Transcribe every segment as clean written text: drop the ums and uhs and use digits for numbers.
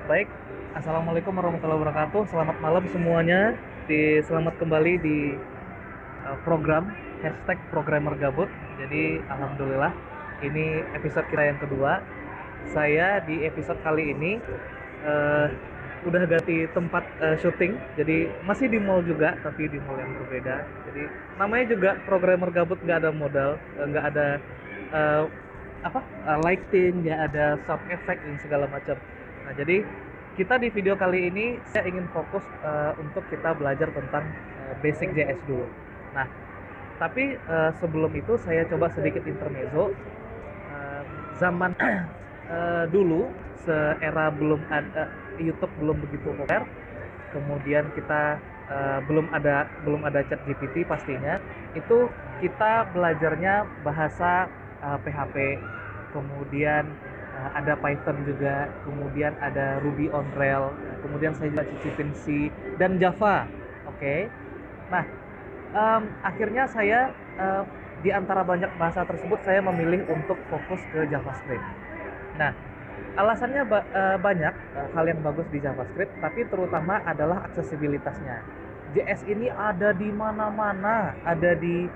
Baik, Assalamualaikum warahmatullahi wabarakatuh. Selamat malam semuanya. Selamat kembali di program hashtag Programmer Gabut. Jadi alhamdulillah ini episode kita yang kedua. Saya di episode kali ini eh, udah ganti tempat syuting. Jadi masih di mall juga, tapi di mall yang berbeda. Jadi namanya juga Programmer Gabut, nggak ada modal, nggak ada eh, lighting, nggak ada sound effect dan segala macam. Nah, jadi kita di video kali ini saya ingin fokus untuk kita belajar tentang basic JS dulu. Nah, tapi sebelum itu saya coba sedikit intermezzo. Eh, Zaman dulu, seera belum ada YouTube belum begitu populer, kemudian kita belum ada chat GPT pastinya, itu kita belajarnya bahasa PHP, kemudian ada Python juga, kemudian ada Ruby on Rails, kemudian saya juga cicipin C dan Java. Oke. Nah, akhirnya saya di antara banyak bahasa tersebut saya memilih untuk fokus ke JavaScript. Nah, alasannya banyak hal yang bagus di JavaScript, tapi terutama adalah aksesibilitasnya. JS ini ada di mana-mana, ada di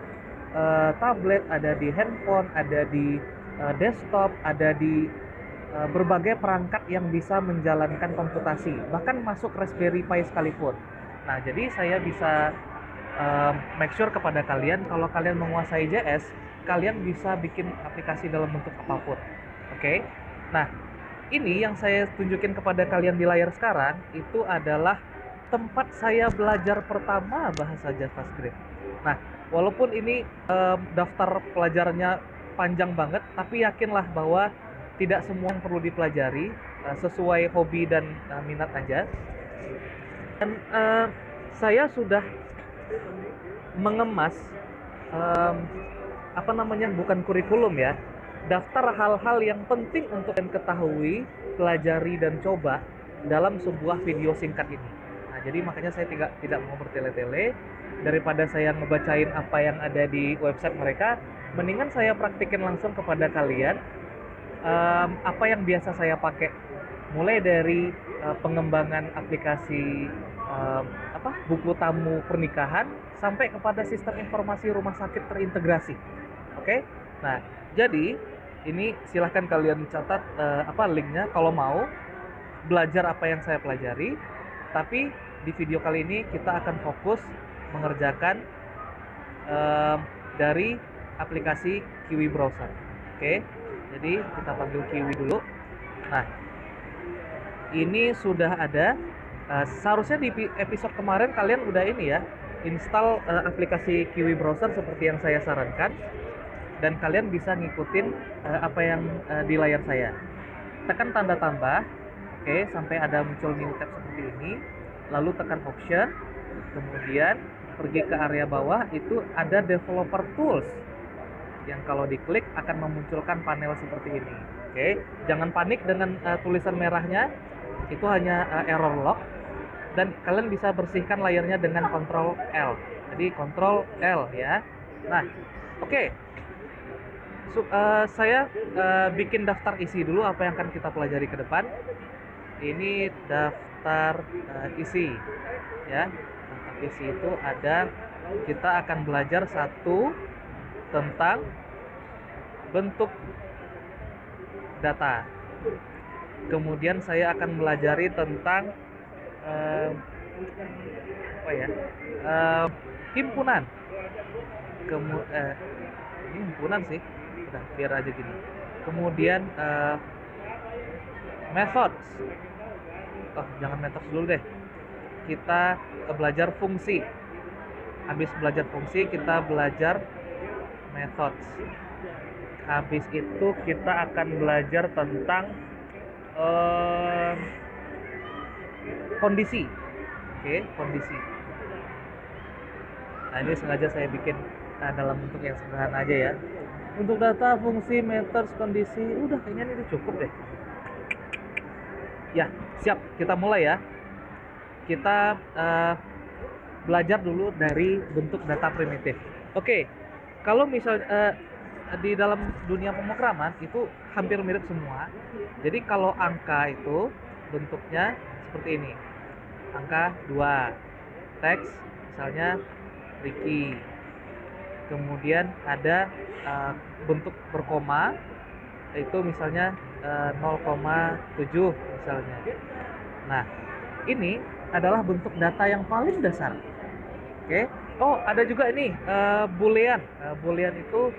tablet, ada di handphone, ada di desktop, ada di berbagai perangkat yang bisa menjalankan komputasi, bahkan masuk Raspberry Pi sekalipun. Nah, jadi saya bisa make sure kepada kalian kalau kalian menguasai JS, kalian bisa bikin aplikasi dalam bentuk apapun. Oke. Nah, ini yang saya tunjukin kepada kalian di layar sekarang itu adalah tempat saya belajar pertama bahasa JavaScript. Nah, walaupun ini daftar pelajarannya panjang banget, tapi yakinlah bahwa tidak semua yang perlu dipelajari, sesuai hobi dan minat aja. Dan saya sudah mengemas em, bukan kurikulum ya, daftar hal-hal yang penting untuk kalian ketahui, pelajari dan coba dalam sebuah video singkat ini. Nah, jadi makanya saya tidak mau bertele-tele. Daripada saya ngebacain apa yang ada di website mereka, mendingan saya praktikin langsung kepada kalian apa yang biasa saya pakai, mulai dari pengembangan aplikasi buku tamu pernikahan sampai kepada sistem informasi rumah sakit terintegrasi. Oke. Nah, jadi ini silahkan kalian catat linknya kalau mau belajar apa yang saya pelajari. Tapi di video kali ini kita akan fokus mengerjakan dari aplikasi Kiwi Browser. Oke. Jadi kita panggil Kiwi dulu. Nah, ini sudah ada. Seharusnya di episode kemarin kalian udah ini ya, install aplikasi Kiwi Browser seperti yang saya sarankan, dan kalian bisa ngikutin apa yang di layar saya. Tekan tanda tambah, oke, sampai ada muncul new tab seperti ini, lalu tekan option, kemudian pergi ke area bawah, itu ada developer tools yang kalau diklik akan memunculkan panel seperti ini. Oke, jangan panik dengan tulisan merahnya, itu hanya error log, dan kalian bisa bersihkan layarnya dengan Ctrl L. Jadi Ctrl L ya. Nah, oke. Saya bikin daftar isi dulu apa yang akan kita pelajari ke depan. Ini daftar isi ya. Daftar isi itu ada, kita akan belajar satu tentang bentuk data. Kemudian saya akan belajari tentang himpunan. Ini himpunan sih. Udah, biar aja gini. Kemudian methods. Oh, jangan methods dulu deh. Kita belajar fungsi. Habis belajar fungsi, kita belajar methods. Habis itu kita akan belajar tentang kondisi. Oke, kondisi. Nah, ini sengaja saya bikin dalam bentuk yang sederhana aja ya. Untuk data, fungsi, methods, kondisi, udah kayaknya ini cukup deh. Ya, siap. Kita mulai ya. Kita belajar dulu dari bentuk data primitif. Oke, kalau misal di dalam dunia pemrograman itu hampir mirip semua. Jadi kalau angka itu bentuknya seperti ini. Angka 2. Teks misalnya Ricky. Kemudian ada bentuk berkoma, itu misalnya 0,7 misalnya. Nah, ini adalah bentuk data yang paling dasar. Oke. Oh, ada juga ini boolean. Boolean itu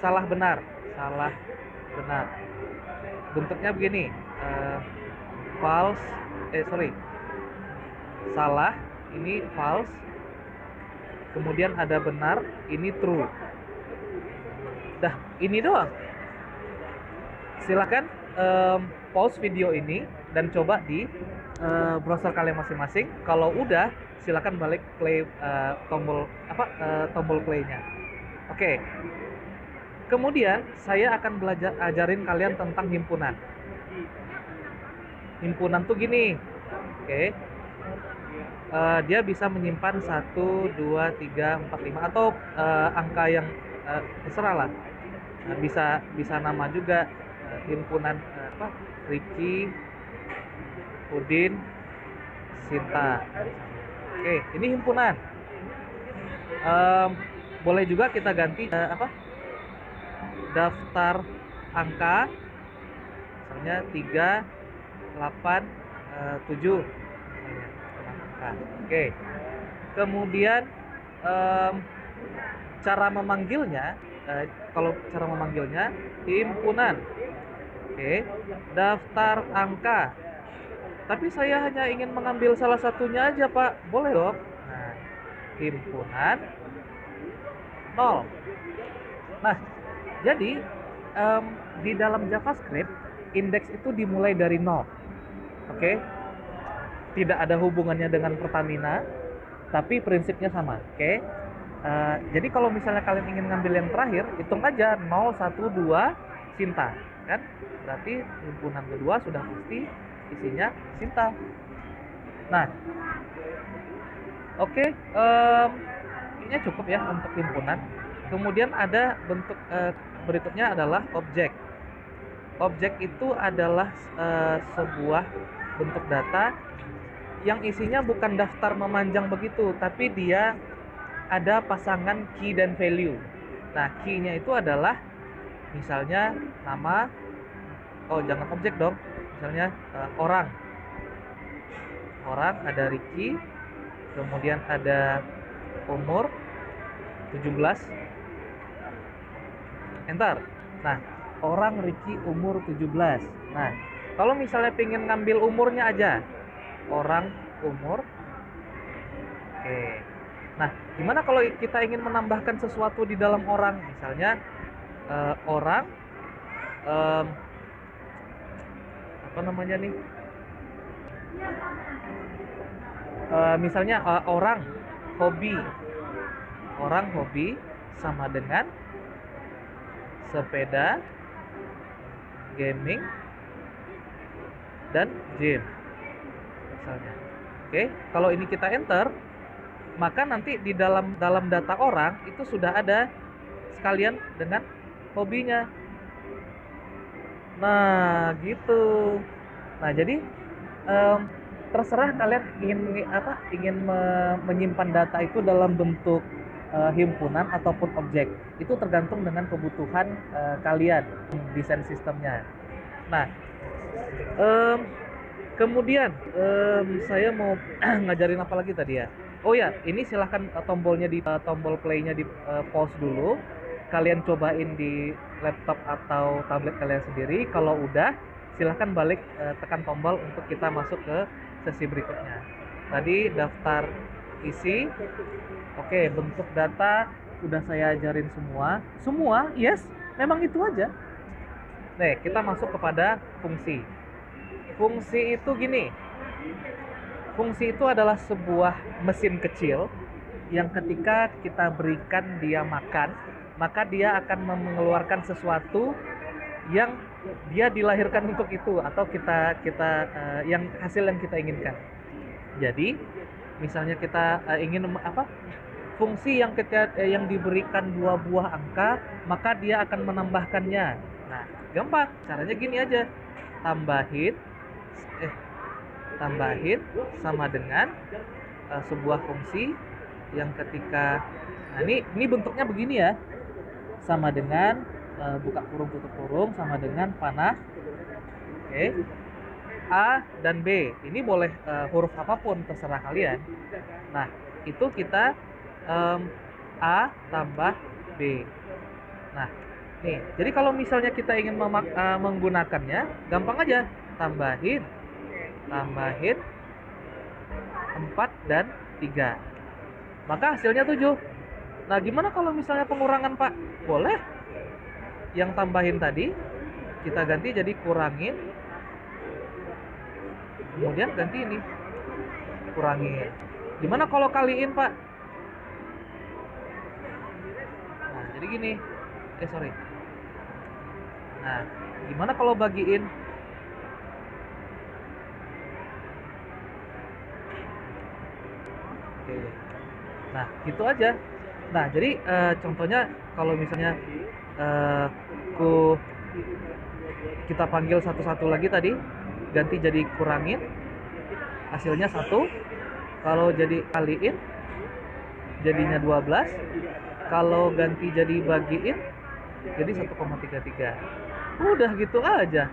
salah benar. Bentuknya begini. False, salah, ini false. Kemudian ada benar, ini true. Dah, ini doang. Silakan pause video ini dan coba di browser kalian masing-masing. Kalau udah, silakan balik play tombol play-nya. Oke. Kemudian saya akan ajarin kalian tentang himpunan. Himpunan tuh gini. Oke. Dia bisa menyimpan 1, 2, 3, 4, 5 atau angka yang terserah lah. Bisa nama juga himpunan Ricky, Udin, Sinta. Oke, ini himpunan. Boleh juga kita ganti daftar angka, misalnya 3, 8, 7 misalnya. Oke. Kemudian cara memanggilnya, kalau cara memanggilnya himpunan. Oke. Daftar angka. Tapi saya hanya ingin mengambil salah satunya aja, Pak. Boleh dong. Nah, himpunan 0. Nah, jadi di dalam JavaScript indeks itu dimulai dari 0. Oke. Tidak ada hubungannya dengan Pertamina, tapi prinsipnya sama. Oke. Jadi kalau misalnya kalian ingin ngambil yang terakhir, hitung aja 0, 1, 2 Sinta, kan? Berarti himpunan kedua sudah pasti isinya Sinta. Nah, oke, kayaknya cukup ya untuk himpunan. Kemudian ada bentuk berikutnya adalah objek. Objek itu adalah sebuah bentuk data yang isinya bukan daftar memanjang begitu, tapi dia ada pasangan key dan value. Nah, key-nya itu adalah misalnya nama, jangan objek dong, misalnya orang ada Ricky, kemudian ada umur 17, enter. Nah, orang Ricky umur 17. Nah, kalau misalnya pengen ngambil umurnya aja, orang umur. Oke. Nah, gimana kalau kita ingin menambahkan sesuatu di dalam orang? Misalnya orang misalnya orang hobi. Orang hobi sama dengan sepeda, gaming, dan gym. Misalnya. Oke, kalau ini kita enter, maka nanti di dalam data orang itu sudah ada sekalian dengan hobinya. Nah, gitu. Nah, jadi terserah kalian ingin menyimpan data itu dalam bentuk himpunan ataupun objek. Itu tergantung dengan kebutuhan kalian desain sistemnya. Nah, kemudian saya mau ngajarin apa lagi tadi ya? Oh ya, ini silahkan tombolnya di tombol play-nya di pause dulu. Kalian cobain di laptop atau tablet kalian sendiri. Kalau udah, silahkan balik tekan tombol untuk kita masuk ke sesi berikutnya. Tadi daftar isi. Oke, bentuk data udah saya ajarin semua. Semua, yes, memang itu aja. Nih, kita masuk kepada fungsi. Fungsi itu gini. Fungsi itu adalah sebuah mesin kecil yang ketika kita berikan dia makan, maka dia akan mengeluarkan sesuatu yang dia dilahirkan untuk itu, atau kita yang hasil yang kita inginkan. Jadi, misalnya kita ingin fungsi yang yang diberikan 2 buah angka, maka dia akan menambahkannya. Nah, gampang. Caranya gini aja. Tambahin tambahin sama dengan sebuah fungsi yang ketika ini bentuknya begini ya, sama dengan buka kurung tutup kurung sama dengan panah. Oke. A dan B ini boleh huruf apapun terserah kalian. Nah itu kita A tambah B. Nah nih, jadi kalau misalnya kita ingin menggunakannya, gampang aja, tambahin 4 dan 3, maka hasilnya 7. Nah gimana kalau misalnya pengurangan Pak? Boleh, yang tambahin tadi kita ganti jadi kurangin, kemudian ganti ini kurangin. Gimana kalau kaliin Pak? Nah jadi gini, nah gimana kalau bagiin? Oke. Nah gitu aja. Nah jadi contohnya kalau misalnya kita panggil satu-satu lagi tadi, ganti jadi kurangin, hasilnya 1. Kalau jadi kaliin jadinya 12. Kalau ganti jadi bagiin jadi 1,33. Udah gitu aja.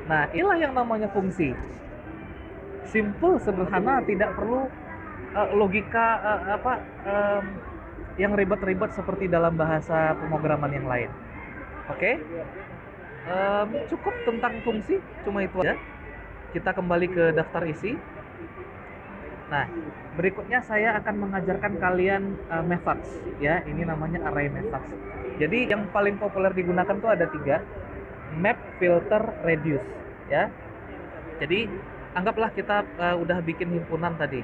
Nah inilah yang namanya fungsi. Simple, sederhana, tidak perlu logika yang ribet-ribet seperti dalam bahasa pemrograman yang lain. Oke? Cukup tentang fungsi, cuma itu aja. Kita kembali ke daftar isi. Nah, berikutnya saya akan mengajarkan kalian methods ya. Ini namanya array methods. Jadi yang paling populer digunakan tuh ada 3. Map, filter, reduce ya. Jadi anggaplah kita udah bikin himpunan tadi.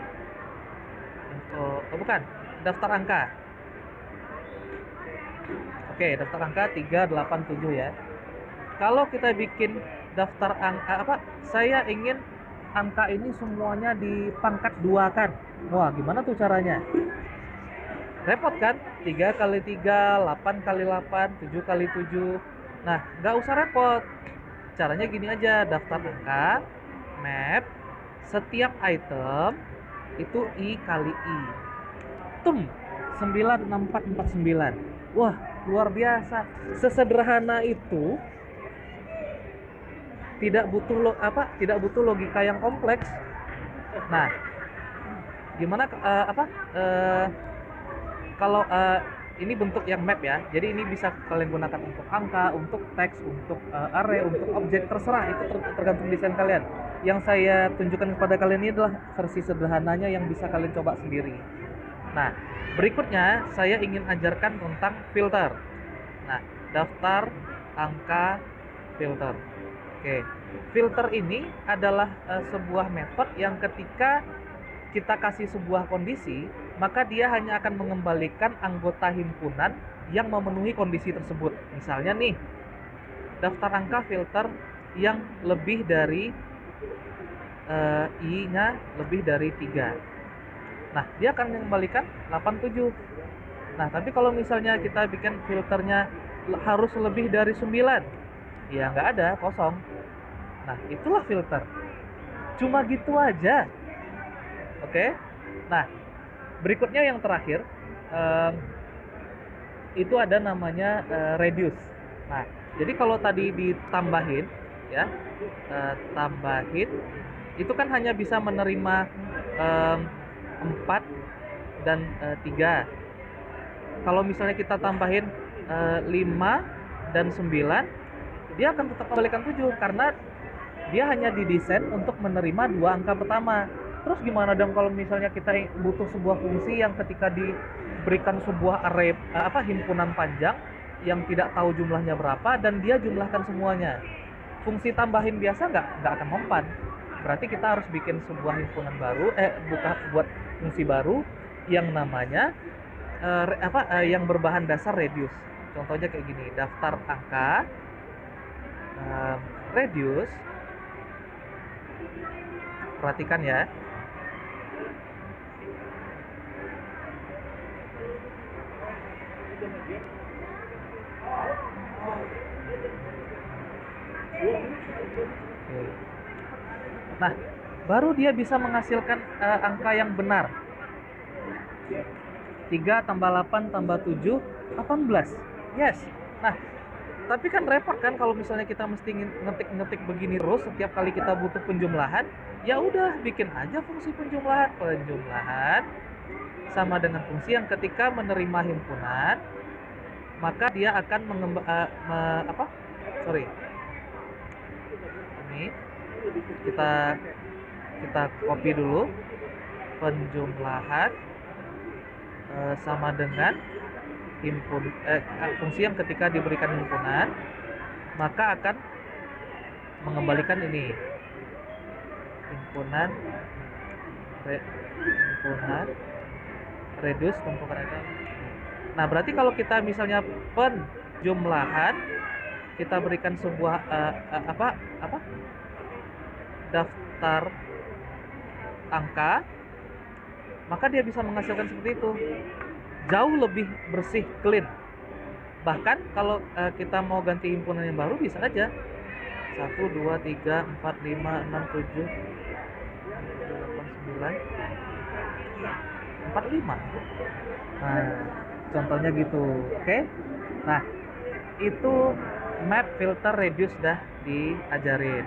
Bukan, daftar angka. Oke, daftar angka 3, 8, 7 ya. Kalau kita bikin daftar angka saya ingin angka ini semuanya dipangkat 2 kan. Wah, gimana tuh caranya? Repot kan? 3 kali 3, 8 kali 8, 7 kali 7. Nah, nggak usah repot. Caranya gini aja, daftar angka, map, setiap item itu I kali I. 96449. Wah, luar biasa. Sesederhana itu. Tidak butuh logika yang kompleks. Nah, gimana kalau ini bentuk yang map ya. Jadi ini bisa kalian gunakan untuk angka, untuk teks, untuk array, untuk objek, terserah, itu tergantung desain kalian. Yang saya tunjukkan kepada kalian ini adalah versi sederhananya yang bisa kalian coba sendiri. Nah, berikutnya saya ingin ajarkan tentang filter. Nah, daftar angka filter. Oke, filter ini adalah sebuah method yang ketika kita kasih sebuah kondisi, maka dia hanya akan mengembalikan anggota himpunan yang memenuhi kondisi tersebut. Misalnya nih, daftar angka filter yang lebih dari I-nya lebih dari 3. Nah, dia akan mengembalikan 87. Nah, tapi kalau misalnya kita bikin filternya harus lebih dari 9, ya nggak ada, kosong. Nah itulah filter, cuma gitu aja. Oke. Nah berikutnya yang terakhir itu ada namanya reduce. Nah jadi kalau tadi ditambahin ya, tambahin itu kan hanya bisa menerima 4 dan 3. Kalau misalnya kita tambahin 5 dan 9, dia akan tetap kembalikan 7 karena dia hanya didesain untuk menerima 2 angka pertama. Terus gimana dong kalau misalnya kita butuh sebuah fungsi yang ketika diberikan sebuah array himpunan panjang yang tidak tahu jumlahnya berapa dan dia jumlahkan semuanya. Fungsi tambahin biasa nggak akan mempan. Berarti kita harus bikin sebuah himpunan baru, buat fungsi baru yang namanya yang berbahan dasar reduce. Contohnya kayak gini, daftar angka reduce. Perhatikan ya. Oke. Nah, baru dia bisa menghasilkan angka yang benar. 3 tambah 8 tambah 7, 18. Yes. Nah, tapi kan repot kan kalau misalnya kita mesti ngetik-ngetik begini terus setiap kali kita butuh penjumlahan. Ya udah, bikin aja fungsi penjumlahan. Penjumlahan sama dengan fungsi yang ketika menerima himpunan, maka dia akan ini kita copy dulu. Penjumlahan sama dengan fungsi yang ketika diberikan himpunan, maka akan mengembalikan ini himpunan reduce tumpukan ada. Nah, berarti kalau kita misalnya penjumlahan, kita berikan sebuah daftar angka, maka dia bisa menghasilkan seperti itu. Jauh lebih bersih, clean. Bahkan kalau kita mau ganti himpunan yang baru bisa aja 1, 2, 3, 4, 5, 6, 7, 8, 9, 45. Nah, contohnya gitu. Oke. Nah, itu map, filter, reduce dah diajarin.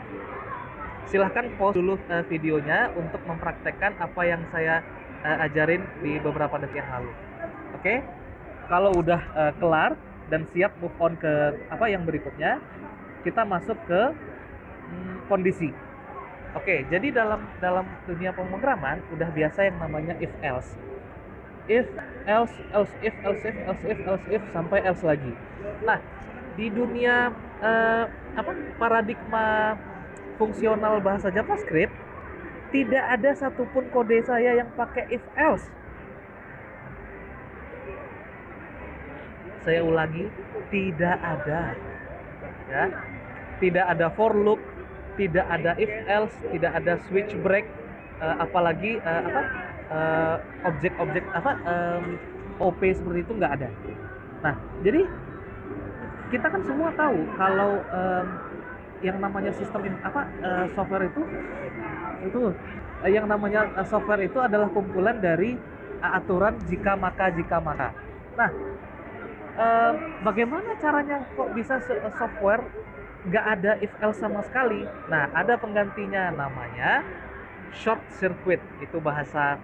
Silahkan pause dulu videonya untuk mempraktekkan apa yang saya ajarin di beberapa detik yang lalu. Oke. Kalau udah kelar dan siap move on ke apa yang berikutnya, kita masuk ke kondisi. Oke, jadi dalam dunia pemrograman udah biasa yang namanya if else. If, else, else if, else if, else if, else if sampai else lagi. Nah, di dunia paradigma fungsional bahasa JavaScript, tidak ada satupun kode saya yang pakai if else. Saya ulangi, tidak ada. Ya. Tidak ada for loop, tidak ada if else, tidak ada switch break, apalagi objek-objek OP seperti itu nggak ada. Nah, jadi kita kan semua tahu kalau yang namanya sistem software itu yang namanya software itu adalah kumpulan dari aturan jika maka. Nah, bagaimana caranya kok bisa software nggak ada if else sama sekali? Nah, ada penggantinya namanya short circuit. Itu bahasanya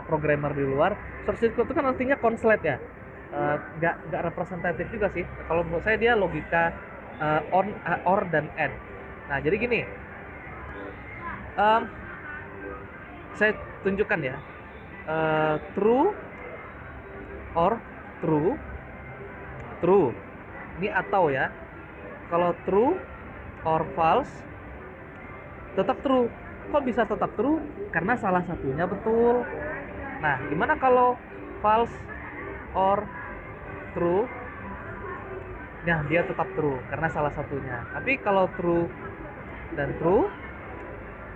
programmer di luar. Short circuit itu kan artinya konslet ya. Nggak representatif juga sih. Kalau menurut saya dia logika on, or dan and. Nah, jadi gini, saya tunjukkan ya, true or true. Ini atau ya. Kalau true or false, tetap true. Kok bisa tetap true? Karena salah satunya betul. Nah, gimana kalau false or true? Nah, dia tetap true karena salah satunya. Tapi kalau true dan true,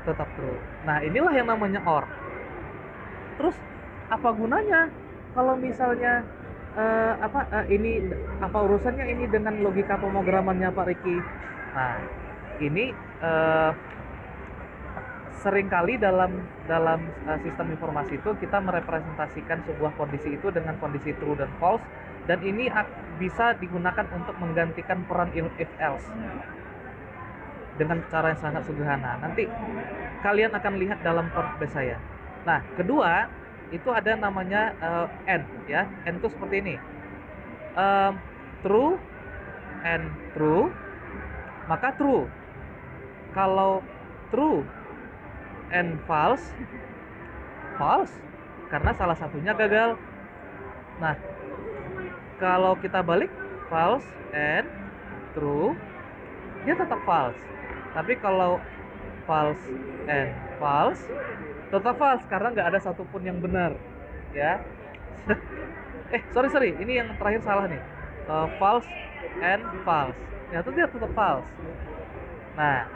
tetap true. Nah, inilah yang namanya or. Terus apa gunanya kalau misalnya ini apa urusannya ini dengan logika pemrogramannya Pak Riki? Nah, ini seringkali dalam sistem informasi itu kita merepresentasikan sebuah kondisi itu dengan kondisi true dan false, dan ini bisa digunakan untuk menggantikan peran if else dengan cara yang sangat sederhana. Nanti kalian akan lihat dalam code saya. Nah, kedua itu ada namanya and ya. And itu seperti ini. True and true, maka true. Kalau true and false, false karena salah satunya gagal. Nah, kalau kita balik false and true, dia tetap false. Tapi kalau false and false, tetap false karena nggak ada satupun yang benar, ya. sorry, ini yang terakhir salah nih. False and false, ya itu dia tetap false. Nah,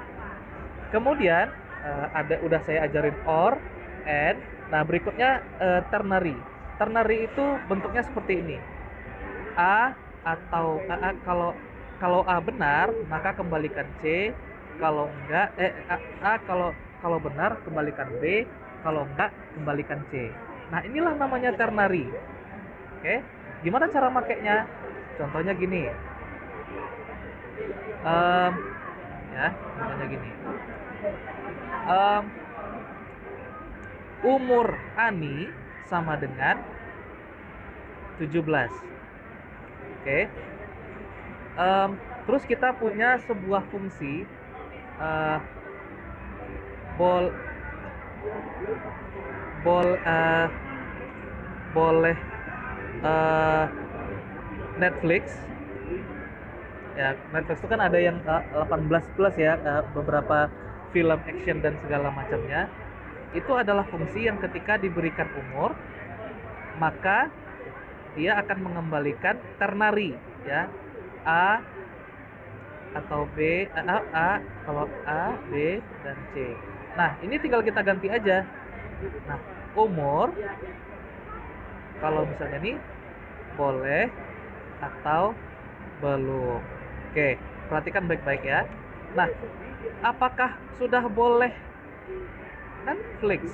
kemudian udah saya ajarin or, and. Nah, berikutnya ternary. Ternary itu bentuknya seperti ini. A atau kalau A benar, maka kembalikan C. kalau enggak kalau kalau benar kembalikan B, kalau enggak kembalikan C. Nah, inilah namanya ternary. Oke, gimana cara makainya? Contohnya gini. Em, contohnya gini. Em, Umur Ani sama dengan 17. Oke. Terus kita punya sebuah fungsi eh, bol bol eh, boleh eh, Netflix. Ya, Netflix itu kan ada yang 18 plus ya, beberapa film action dan segala macamnya. Itu adalah fungsi yang ketika diberikan umur, maka dia akan mengembalikan ternary ya. A atau B, kalau A, B dan C. Nah, ini tinggal kita ganti aja. Nah, umur kalau misalnya nih boleh atau belum. Oke, perhatikan baik-baik ya. Nah, apakah sudah boleh Netflix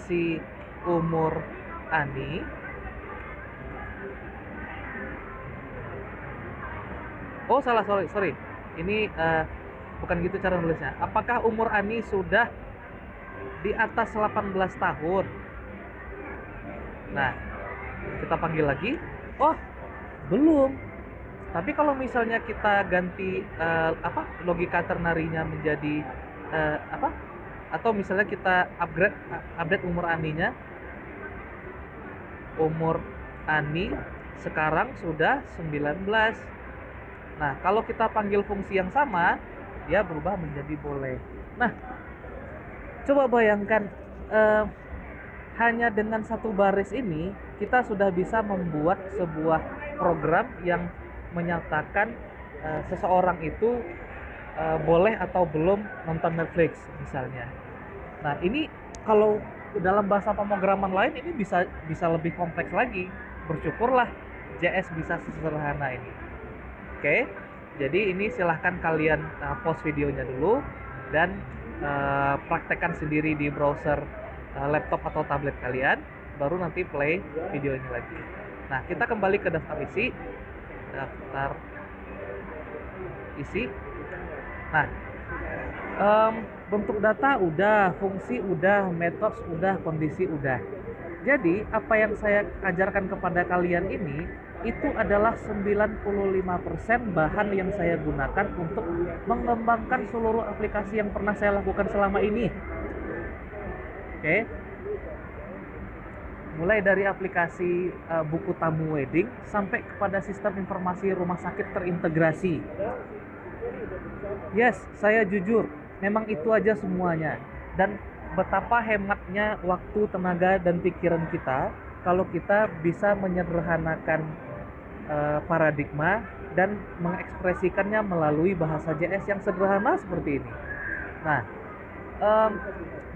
si umur Ani? Oh, salah, sorry. Ini bukan gitu cara nulisnya. Apakah umur Ani sudah di atas 18 tahun? Nah, kita panggil lagi. Oh, belum. Tapi kalau misalnya kita ganti logika ternarinya menjadi atau misalnya kita update umur Aninya. Umur Ani sekarang sudah 19. Nah, kalau kita panggil fungsi yang sama, dia berubah menjadi boleh. Nah, coba bayangkan hanya dengan satu baris ini kita sudah bisa membuat sebuah program yang menyatakan seseorang itu boleh atau belum nonton Netflix misalnya. Nah, ini kalau dalam bahasa pemrograman lain ini bisa lebih kompleks lagi. Bersyukurlah JS bisa sesederhana ini. Oke, jadi ini silahkan kalian pause videonya dulu dan praktekkan sendiri di browser laptop atau tablet kalian, baru nanti play video ini lagi. Nah, kita kembali ke daftar isi. Nah, bentuk data udah, fungsi udah, metode udah, kondisi udah. Jadi apa yang saya ajarkan kepada kalian ini itu adalah 95% bahan yang saya gunakan untuk mengembangkan seluruh aplikasi yang pernah saya lakukan selama ini. Oke. Mulai dari aplikasi buku tamu wedding sampai kepada sistem informasi rumah sakit terintegrasi. Yes, saya jujur, memang itu aja semuanya. Dan betapa hematnya waktu, tenaga, dan pikiran kita kalau kita bisa menyederhanakan paradigma dan mengekspresikannya melalui bahasa JS yang sederhana seperti ini. Nah,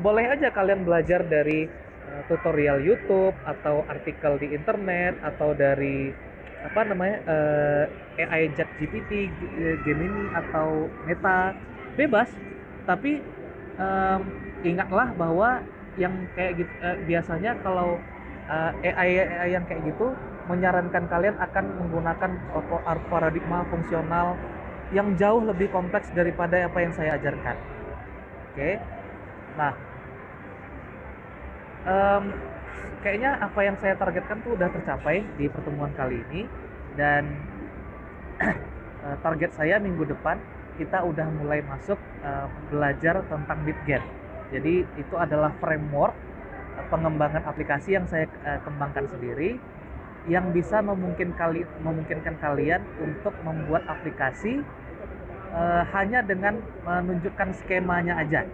boleh aja kalian belajar dari tutorial YouTube atau artikel di internet atau dari AI ChatGPT, Gemini atau Meta, bebas. Tapi ingatlah bahwa yang kayak gitu biasanya kalau AI yang kayak gitu menyarankan kalian akan menggunakan paradigma fungsional yang jauh lebih kompleks daripada apa yang saya ajarkan. Oke. Nah, kayaknya apa yang saya targetkan tuh udah tercapai di pertemuan kali ini, dan target saya minggu depan kita udah mulai masuk belajar tentang BitGet. Jadi itu adalah framework pengembangan aplikasi yang saya kembangkan sendiri, yang bisa memungkinkan kalian untuk membuat aplikasi hanya dengan menunjukkan skemanya aja.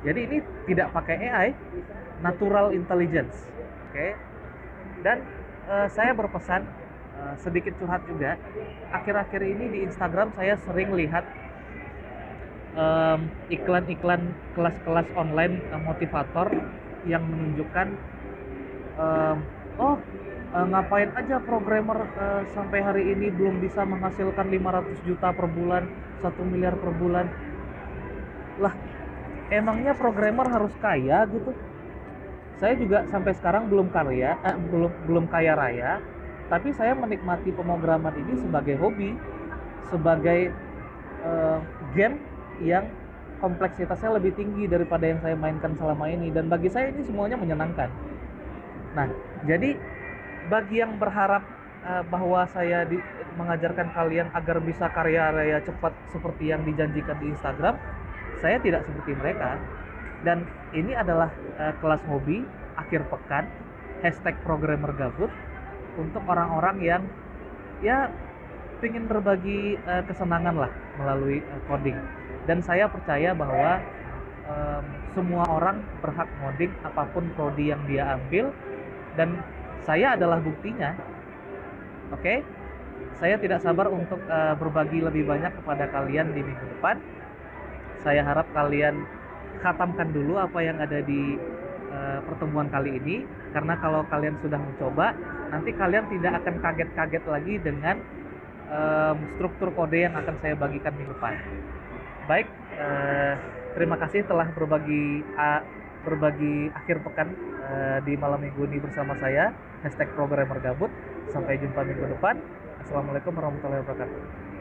Jadi ini tidak pakai AI, natural intelligence. Oke. Dan saya berpesan, sedikit curhat juga, akhir-akhir ini di Instagram saya sering lihat iklan-iklan kelas-kelas online motivator yang menunjukkan ngapain aja programmer sampai hari ini belum bisa menghasilkan 500 juta per bulan, 1 miliar per bulan. Lah, emangnya programmer harus kaya gitu? Saya juga sampai sekarang belum kaya raya, tapi saya menikmati pemrograman ini sebagai hobi, sebagai eh, game yang kompleksitasnya lebih tinggi daripada yang saya mainkan selama ini, dan bagi saya ini semuanya menyenangkan. Nah, jadi bagi yang berharap bahwa saya mengajarkan kalian agar bisa karya raya cepat seperti yang dijanjikan di Instagram, saya tidak seperti mereka. Dan ini adalah kelas hobi akhir pekan #programmer gabut untuk orang-orang yang ya ingin berbagi kesenangan lah melalui coding. Dan saya percaya bahwa semua orang berhak ngoding apapun prodi yang dia ambil, dan saya adalah buktinya. Oke, saya tidak sabar untuk berbagi lebih banyak kepada kalian di minggu depan. Saya harap kalian khatamkan dulu apa yang ada di pertemuan kali ini, karena kalau kalian sudah mencoba, nanti kalian tidak akan kaget-kaget lagi dengan struktur kode yang akan saya bagikan minggu depan. Baik, terima kasih telah berbagi akhir pekan di malam minggu ini bersama saya #programmer gabut. Sampai jumpa minggu depan. Assalamualaikum warahmatullahi wabarakatuh.